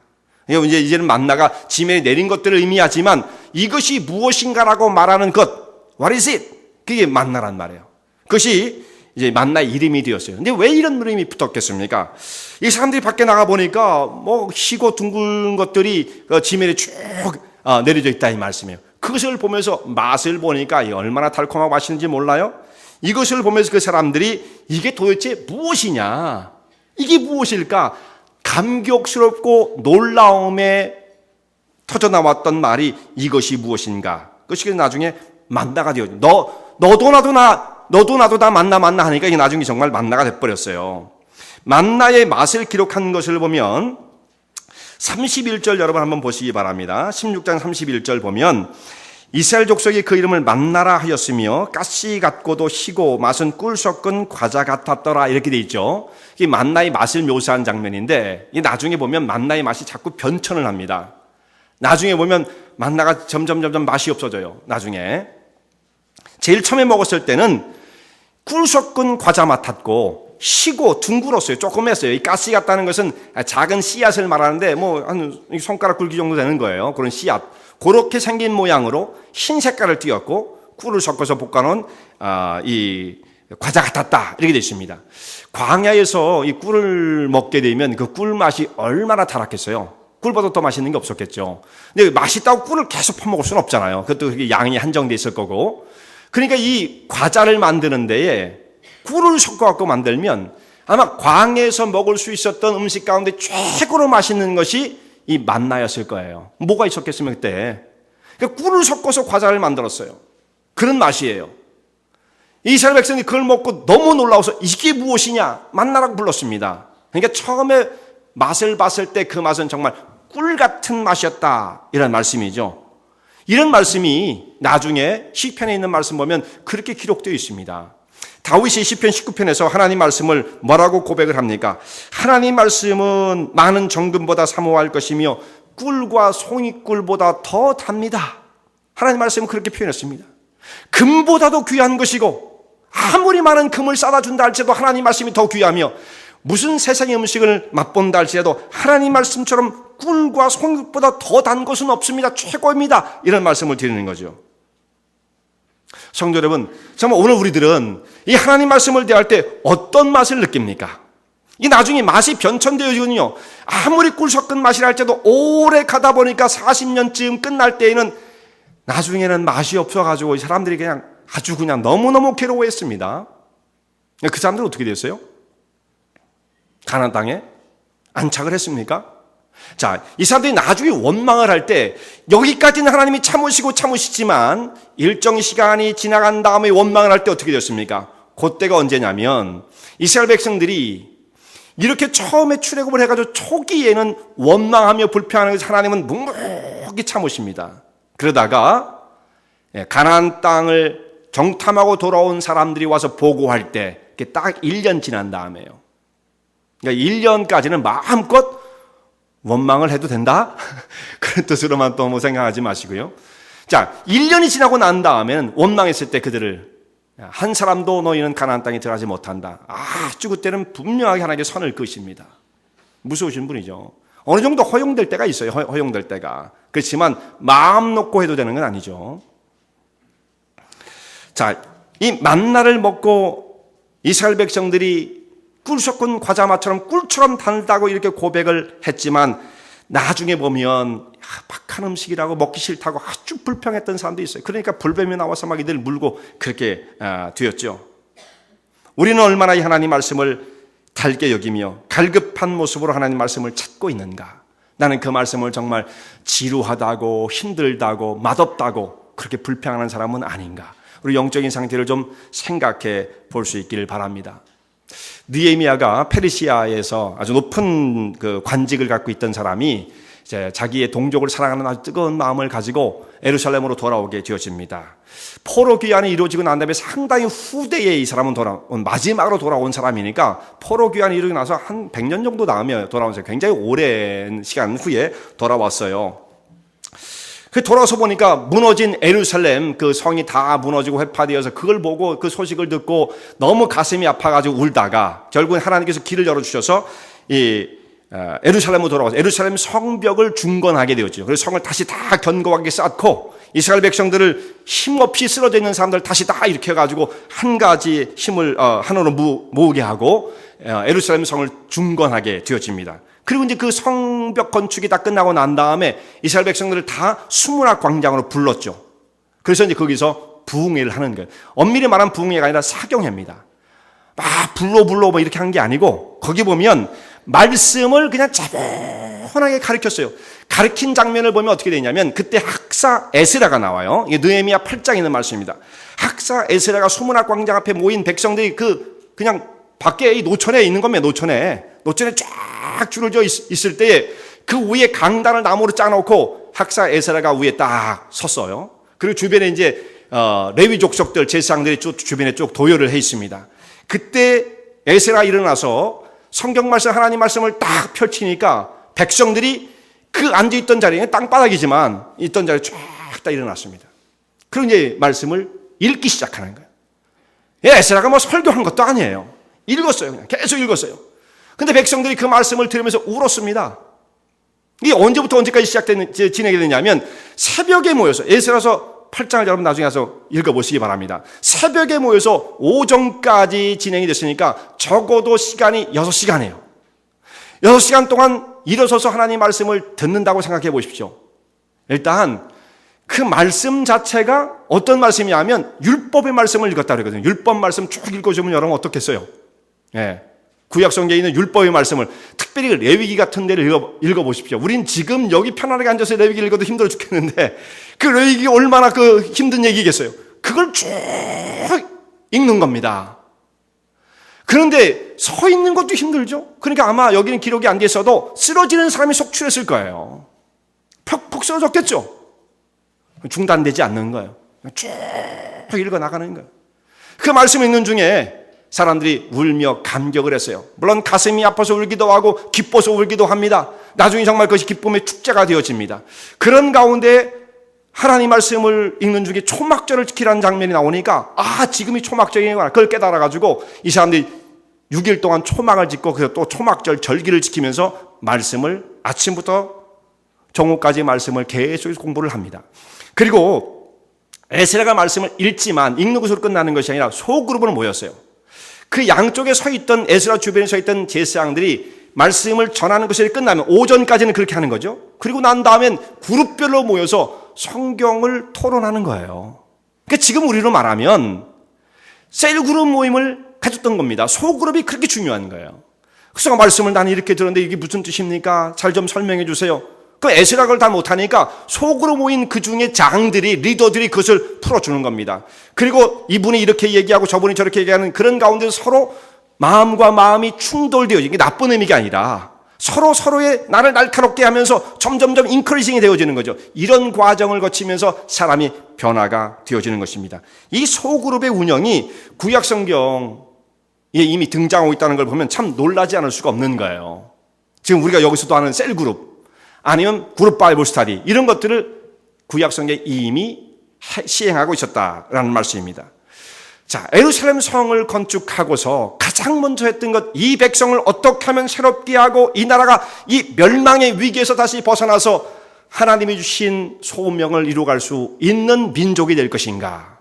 이제는 만나가 지면에 내린 것들을 의미하지만 이것이 무엇인가라고 말하는 것, what is it? 그게 만나란 말이에요. 그것이 이제 만나의 이름이 되었어요. 근데 왜 이런 이름이 붙었겠습니까? 이 사람들이 밖에 나가 보니까 희고 둥근 것들이 지면에 쭉 내려져 있다 이 말씀이에요. 그것을 보면서 맛을 보니까 얼마나 달콤하고 맛있는지 몰라요? 이것을 보면서 그 사람들이 이게 도대체 무엇이냐? 이게 무엇일까? 감격스럽고 놀라움에 터져나왔던 말이 이것이 무엇인가? 그것이 나중에 만나가 되어요. 너도 나도 다 만나 하니까 이게 나중에 정말 만나가 돼버렸어요. 만나의 맛을 기록한 것을 보면 31절 여러분 한번 보시기 바랍니다. 16장 31절 보면 이스라엘 족속이 그 이름을 만나라 하였으며 가시 같고도 희고 맛은 꿀 섞은 과자 같았더라 이렇게 돼 있죠. 이 만나의 맛을 묘사한 장면인데 나중에 보면 만나의 맛이 자꾸 변천을 합니다. 나중에 보면 만나가 점점 맛이 없어져요. 나중에 제일 처음에 먹었을 때는 꿀 섞은 과자 맛았고 희고 둥글었어요. 조그맸어요. 이 가시 같다는 것은 작은 씨앗을 말하는데 한 손가락 굵기 정도 되는 거예요. 그런 씨앗. 그렇게 생긴 모양으로 흰 색깔을 띄었고 꿀을 섞어서 볶아놓은 이 과자 같았다 이렇게 되어 있습니다. 광야에서 이 꿀을 먹게 되면 그 꿀 맛이 얼마나 타락했어요. 꿀보다 더 맛있는 게 없었겠죠. 근데 맛있다고 꿀을 계속 퍼먹을 수는 없잖아요. 그것도 양이 한정돼 있을 거고. 그러니까 이 과자를 만드는 데에 꿀을 섞어갖고 만들면 아마 광야에서 먹을 수 있었던 음식 가운데 최고로 맛있는 것이 이 만나였을 거예요. 뭐가 있었겠으면 그때. 그러니까 꿀을 섞어서 과자를 만들었어요. 그런 맛이에요. 이스라엘 백성이 그걸 먹고 너무 놀라워서 이게 무엇이냐? 만나라고 불렀습니다. 그러니까 처음에 맛을 봤을 때 그 맛은 정말 꿀 같은 맛이었다. 이런 말씀이죠. 이런 말씀이 나중에 시편에 있는 말씀 보면 그렇게 기록되어 있습니다. 다윗이 시편 19편에서 하나님 말씀을 뭐라고 고백을 합니까? 하나님 말씀은 많은 정금보다 사모할 것이며 꿀과 송이꿀보다 더 답니다. 하나님 말씀은 그렇게 표현했습니다. 금보다도 귀한 것이고 아무리 많은 금을 싸다 준다 할지라도 하나님 말씀이 더 귀하며 무슨 세상의 음식을 맛본다 할지라도 하나님 말씀처럼 꿀과 송이보다 더 단 것은 없습니다. 최고입니다. 이런 말씀을 드리는 거죠. 성도 여러분, 정말 오늘 우리들은 이 하나님 말씀을 대할 때 어떤 맛을 느낍니까? 이 나중에 맛이 변천되어지거든요. 아무리 꿀 섞은 맛이라 할지라도 오래 가다 보니까 40년쯤 끝날 때에는 나중에는 맛이 없어가지고 이 사람들이 그냥 아주 그냥 너무너무 괴로워했습니다. 그 사람들은 어떻게 됐어요? 가나안 땅에 안착을 했습니까? 자, 이 사람들이 나중에 원망을 할 때 여기까지는 하나님이 참으시지만 일정 시간이 지나간 다음에 원망을 할 때 어떻게 됐습니까? 그때가 언제냐면 이스라엘 백성들이 이렇게 처음에 출애굽을 해가지고 초기에는 원망하며 불평하는 것을 하나님은 묵묵히 참으십니다. 그러다가 가나안 땅을 정탐하고 돌아온 사람들이 와서 보고할 때 딱 1년 지난 다음에요. 그러니까 1년까지는 마음껏 원망을 해도 된다? 그런 뜻으로만 또 생각하지 마시고요. 자, 1년이 지나고 난 다음에는 원망했을 때 그들을 한 사람도 너희는 가나안 땅에 들어가지 못한다. 아주 그때는 분명하게 하나님께 선을 그으십니다. 무서우신 분이죠. 어느 정도 허용될 때가 있어요. 허용될 때가. 그렇지만 마음 놓고 해도 되는 건 아니죠. 자, 이 만나를 먹고 이스라엘 백성들이 꿀 섞은 과자맛처럼 꿀처럼 달다고 이렇게 고백을 했지만 나중에 보면 박한 음식이라고 먹기 싫다고 아주 불평했던 사람도 있어요. 그러니까 불뱀이 나와서 막 이들 물고 그렇게 되었죠. 우리는 얼마나 이 하나님 말씀을 달게 여기며 갈급한 모습으로 하나님 말씀을 찾고 있는가. 나는 그 말씀을 정말 지루하다고 힘들다고 맛없다고 그렇게 불평하는 사람은 아닌가. 우리 영적인 상태를 좀 생각해 볼 수 있기를 바랍니다. 느헤미야가 페르시아에서 아주 높은 그 관직을 갖고 있던 사람이 이제 자기의 동족을 사랑하는 아주 뜨거운 마음을 가지고 예루살렘으로 돌아오게 되어집니다. 포로 귀환이 이루어지고 난 다음에 상당히 후대에 이 사람은 마지막으로 돌아온 사람이니까 포로 귀환이 이루어지고 나서 한 100년 정도 다음에 돌아오면서 굉장히 오랜 시간 후에 돌아왔어요. 그 돌아서 보니까 무너진 예루살렘 그 성이 다 무너지고 회파되어서 그걸 보고 그 소식을 듣고 너무 가슴이 아파가지고 울다가 결국은 하나님께서 길을 열어주셔서 이 예루살렘으로 돌아와서 예루살렘 성벽을 중건하게 되었죠. 그래서 성을 다시 다 견고하게 쌓고 이스라엘 백성들을 힘없이 쓰러져 있는 사람들 다시 다 일으켜가지고 한 가지 힘을 하나로 모으게 하고 예루살렘 성을 중건하게 되어집니다. 그리고 이제 그 성벽 건축이 다 끝나고 난 다음에 이스라엘 백성들을 다 수문학 광장으로 불렀죠. 그래서 이제 거기서 부흥회를 하는 거예요. 엄밀히 말하면 부흥회가 아니라 사경회입니다. 막 불러 뭐 이렇게 한 게 아니고 거기 보면 말씀을 그냥 차분하게 가르쳤어요. 가르친 장면을 보면 어떻게 되냐면 그때 학사 에스라가 나와요. 이게 느헤미야 8장에 있는 말씀입니다. 학사 에스라가 수문학 광장 앞에 모인 백성들이 그냥 밖에 이 노천에 있는 겁니다. 노천에 쫙 줄어져 있을 때에 그 위에 강단을 나무로 짜놓고 학사 에스라가 위에 딱 섰어요. 그리고 주변에 이제 레위 족속들 제사장들이 쭉 주변에 쭉 도열을 해 있습니다. 그때 에스라 일어나서 성경 말씀 하나님 말씀을 딱 펼치니까 백성들이 그 앉아있던 자리에 땅바닥이지만 있던 자리에 쫙 다 일어났습니다. 그리고 이제 말씀을 읽기 시작하는 거예요. 에스라가 뭐 설교한 것도 아니에요. 읽었어요. 그냥 계속 읽었어요. 근데 백성들이 그 말씀을 들으면서 울었습니다. 이게 언제부터 언제까지 진행이 되냐면 새벽에 모여서 에스라서 8장을 여러분 나중에 가서 읽어보시기 바랍니다. 새벽에 모여서 오전까지 진행이 됐으니까 적어도 시간이 6시간이에요. 6시간 동안 일어서서 하나님 말씀을 듣는다고 생각해 보십시오. 일단 그 말씀 자체가 어떤 말씀이냐면 율법의 말씀을 읽었다 그러거든요. 율법 말씀 쭉 읽어주면 여러분 어떻겠어요? 예. 구약 성경에 있는 율법의 말씀을 특별히 레위기 같은 데를 읽어보십시오. 우린 지금 여기 편안하게 앉아서 레위기 읽어도 힘들어 죽겠는데 그 레위기가 얼마나 그 힘든 얘기겠어요. 그걸 쭉 읽는 겁니다. 그런데 서 있는 것도 힘들죠. 그러니까 아마 여기는 기록이 안 돼 있어도 쓰러지는 사람이 속출했을 거예요. 푹 쓰러졌겠죠. 중단되지 않는 거예요. 쭉 읽어 나가는 거예요. 그 말씀 읽는 중에 사람들이 울며 감격을 했어요. 물론 가슴이 아파서 울기도 하고 기뻐서 울기도 합니다. 나중에 정말 그것이 기쁨의 축제가 되어집니다. 그런 가운데 하나님 말씀을 읽는 중에 초막절을 지키라는 장면이 나오니까 지금이 초막절이구나. 그걸 깨달아가지고 이 사람들이 6일 동안 초막을 짓고 그래서 또 초막절 절기를 지키면서 말씀을 아침부터 정오까지 말씀을 계속 공부를 합니다. 그리고 에스라가 말씀을 읽지만 읽는 것으로 끝나는 것이 아니라 소그룹으로 모였어요. 그 양쪽에 서 있던 에스라 주변에 서 있던 제사장들이 말씀을 전하는 것이 끝나면 오전까지는 그렇게 하는 거죠. 그리고 난 다음엔 그룹별로 모여서 성경을 토론하는 거예요. 그러니까 지금 우리로 말하면 셀그룹 모임을 가졌던 겁니다. 소그룹이 그렇게 중요한 거예요. 그래서 말씀을 나는 이렇게 들었는데 이게 무슨 뜻입니까? 잘 좀 설명해 주세요. 그 에스라가 그걸 다 못하니까 속으로 모인 그 중에 장들이, 리더들이 그것을 풀어주는 겁니다. 그리고 이분이 이렇게 얘기하고 저분이 저렇게 얘기하는 그런 가운데 서로 마음과 마음이 충돌되어지는, 이게 나쁜 의미가 아니라 서로의 나를 날카롭게 하면서 점점점 인커리징이 되어지는 거죠. 이런 과정을 거치면서 사람이 변화가 되어지는 것입니다. 이 소그룹의 운영이 구약 성경에 이미 등장하고 있다는 걸 보면 참 놀라지 않을 수가 없는 거예요. 지금 우리가 여기서도 하는 셀그룹, 아니면 그룹 바이블 스터디, 이런 것들을 구약 성경에 이미 시행하고 있었다라는 말씀입니다. 자, 예루살렘 성을 건축하고서 가장 먼저 했던 것, 이 백성을 어떻게 하면 새롭게 하고 이 나라가 이 멸망의 위기에서 다시 벗어나서 하나님이 주신 소명을 이루어갈 수 있는 민족이 될 것인가.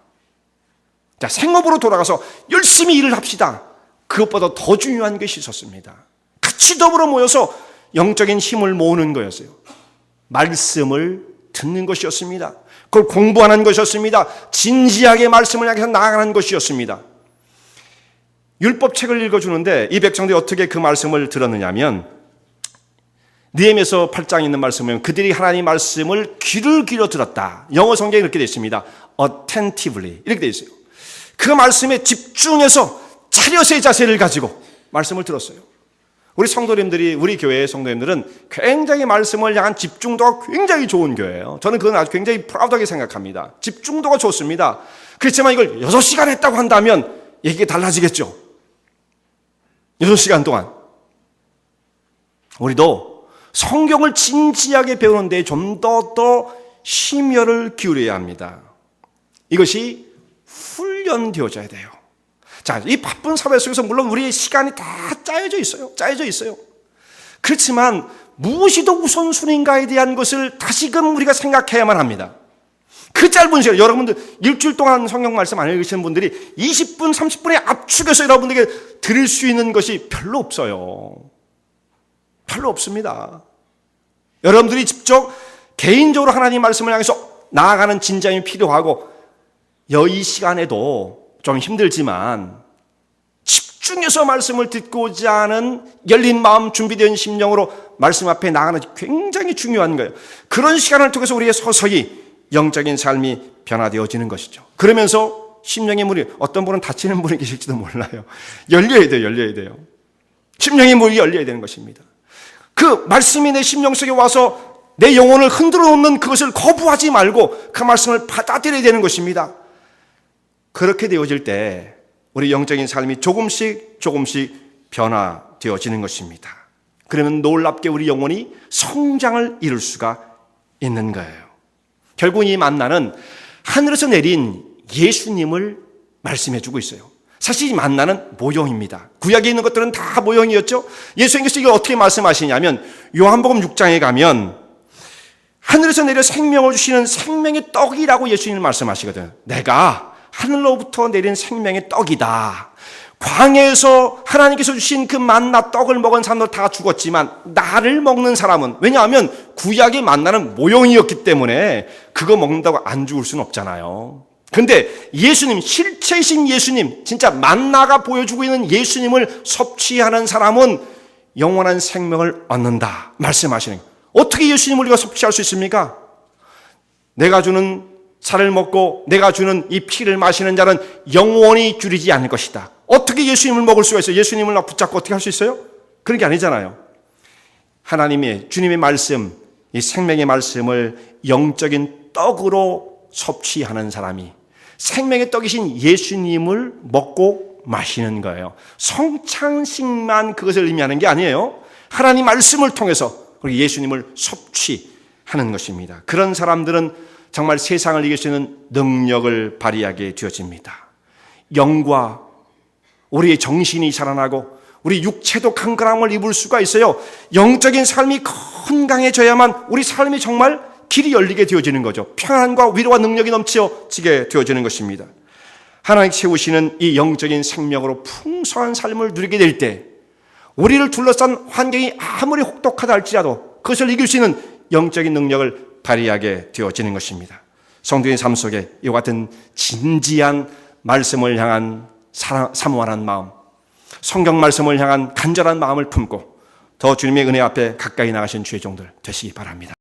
자, 생업으로 돌아가서 열심히 일을 합시다. 그것보다 더 중요한 것이 있었습니다. 같이 더불어 모여서 영적인 힘을 모으는 거였어요. 말씀을 듣는 것이었습니다. 그걸 공부하는 것이었습니다. 진지하게 말씀을 향해서 나아가는 것이었습니다. 율법책을 읽어주는데 이 백성들이 어떻게 그 말씀을 들었느냐 하면 느헤미야서 8장에 있는 말씀을 보면 그들이 하나님 말씀을 귀를 기울여 들었다. 영어 성경에 이렇게 되어 있습니다. attentively 이렇게 되어 있어요. 그 말씀에 집중해서 차렷의 자세를 가지고 말씀을 들었어요. 우리 성도님들이, 우리 교회의 성도님들은 굉장히 말씀을 향한 집중도가 굉장히 좋은 교회예요. 저는 그건 아주 굉장히 프라우드하게 생각합니다. 집중도가 좋습니다. 그렇지만 이걸 6시간 했다고 한다면 얘기가 달라지겠죠. 6시간 동안. 우리도 성경을 진지하게 배우는 데 좀 더 심혈을 기울여야 합니다. 이것이 훈련되어져야 돼요. 자, 이 바쁜 사회 속에서 물론 우리의 시간이 다 짜여져 있어요. 그렇지만 무엇이 더 우선순위인가에 대한 것을 다시금 우리가 생각해야만 합니다. 그 짧은 시간, 여러분들 일주일 동안 성경 말씀 안 읽으시는 분들이 20분, 30분에 압축해서 여러분들에게 드릴 수 있는 것이 별로 없어요. 별로 없습니다. 여러분들이 직접 개인적으로 하나님 말씀을 향해서 나아가는 진정이 필요하고, 이 시간에도 좀 힘들지만 집중해서 말씀을 듣고자 하는 열린 마음, 준비된 심령으로 말씀 앞에 나가는 굉장히 중요한 거예요. 그런 시간을 통해서 우리의 서서히 영적인 삶이 변화되어지는 것이죠. 그러면서 심령의 문이, 어떤 분은 닫히는 분이 계실지도 몰라요. 열려야 돼요. 심령의 문이 열려야 되는 것입니다. 그 말씀이 내 심령 속에 와서 내 영혼을 흔들어 놓는 그것을 거부하지 말고 그 말씀을 받아들여야 되는 것입니다. 그렇게 되어질 때 우리 영적인 삶이 조금씩 변화되어지는 것입니다. 그러면 놀랍게 우리 영혼이 성장을 이룰 수가 있는 거예요. 결국 이 만나는 하늘에서 내린 예수님을 말씀해주고 있어요. 사실 이 만나는 모형입니다. 구약에 있는 것들은 다 모형이었죠. 예수님께서 이걸 어떻게 말씀하시냐면 요한복음 6장에 가면 하늘에서 내려 생명을 주시는 생명의 떡이라고 예수님은 말씀하시거든요. 내가 하늘로부터 내린 생명의 떡이다. 광야에서 하나님께서 주신 그 만나 떡을 먹은 사람들 다 죽었지만 나를 먹는 사람은, 왜냐하면 구약의 만나는 모형이었기 때문에 그거 먹는다고 안 죽을 수는 없잖아요. 근데 예수님, 실체이신 예수님, 진짜 만나가 보여주고 있는 예수님을 섭취하는 사람은 영원한 생명을 얻는다 말씀하시는 거예요. 어떻게 예수님을 우리가 섭취할 수 있습니까? 내가 주는 살을 먹고 내가 주는 이 피를 마시는 자는 영원히 줄이지 않을 것이다. 어떻게 예수님을 먹을 수가 있어요? 예수님을 붙잡고 어떻게 할 수 있어요? 그런 게 아니잖아요. 하나님의, 주님의 말씀, 이 생명의 말씀을 영적인 떡으로 섭취하는 사람이 생명의 떡이신 예수님을 먹고 마시는 거예요. 성찬식만 그것을 의미하는 게 아니에요. 하나님 말씀을 통해서 예수님을 섭취하는 것입니다. 그런 사람들은 정말 세상을 이길 수 있는 능력을 발휘하게 되어집니다. 영과 우리의 정신이 살아나고 우리 육체도 강건함을 입을 수가 있어요. 영적인 삶이 건강해져야만 우리 삶이 정말 길이 열리게 되어지는 거죠. 평안과 위로와 능력이 넘쳐지게 되어지는 것입니다. 하나님 채우시는 이 영적인 생명으로 풍성한 삶을 누리게 될 때 우리를 둘러싼 환경이 아무리 혹독하다 할지라도 그것을 이길 수 있는 영적인 능력을 발휘하게 되어지는 것입니다. 성도의 삶 속에 이와 같은 진지한 말씀을 향한 사모하는 마음, 성경 말씀을 향한 간절한 마음을 품고 더 주님의 은혜 앞에 가까이 나가신 주의 종들 되시기 바랍니다.